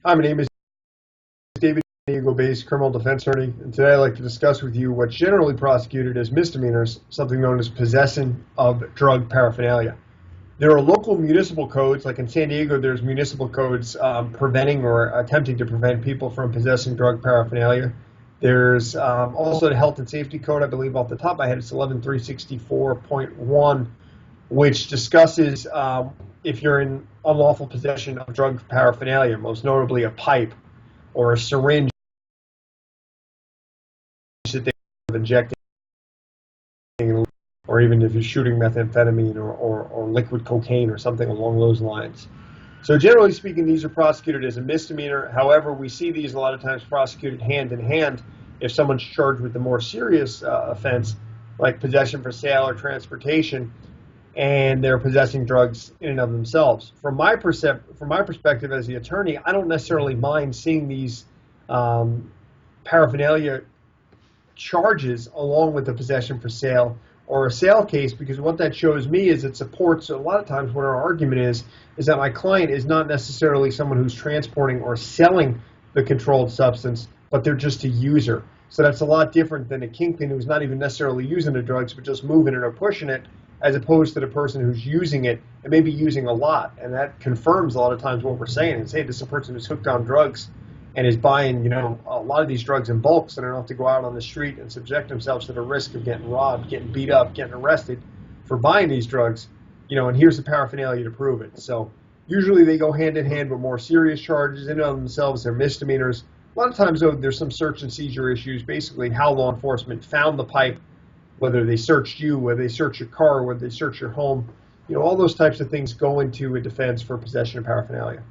Hi, my name is David, Diego-based criminal defense attorney, and today I'd like to discuss with you what's generally prosecuted as misdemeanors, something known as possession of drug paraphernalia. There are local municipal codes, like in San Diego, there's municipal codes preventing or attempting to prevent people from possessing drug paraphernalia. There's also the health and safety code, I believe off the top of my head, it's 11364.1, which discusses if you're in unlawful possession of drug paraphernalia, most notably a pipe or a syringe that they have injecting, or even if you're shooting methamphetamine or liquid cocaine or something along those lines. So generally speaking, these are prosecuted as a misdemeanor. However, we see these a lot of times prosecuted hand in hand if someone's charged with a more serious offense, like possession for sale or transportation, and they're possessing drugs in and of themselves. From my perspective as the attorney, I don't necessarily mind seeing these paraphernalia charges along with the possession for sale or a sale case, because what that shows me is it supports a lot of times what our argument is that my client is not necessarily someone who's transporting or selling the controlled substance, but they're just a user. So that's a lot different than a kingpin who's not even necessarily using the drugs, but just moving it or pushing it, as opposed to the person who's using it and maybe using a lot. And that confirms a lot of times what we're saying. It's, hey, this is a person who's hooked on drugs and is buying, a lot of these drugs in bulk, so they don't have to go out on the street and subject themselves to the risk of getting robbed, getting beat up, getting arrested for buying these drugs, and here's the paraphernalia to prove it. So usually they go hand in hand with more serious charges. In and of themselves, they're misdemeanors. A lot of times, though, there's some search and seizure issues, basically how law enforcement found the pipe, whether they searched you, whether they searched your car, whether they searched your home. All those types of things go into a defense for possession of paraphernalia.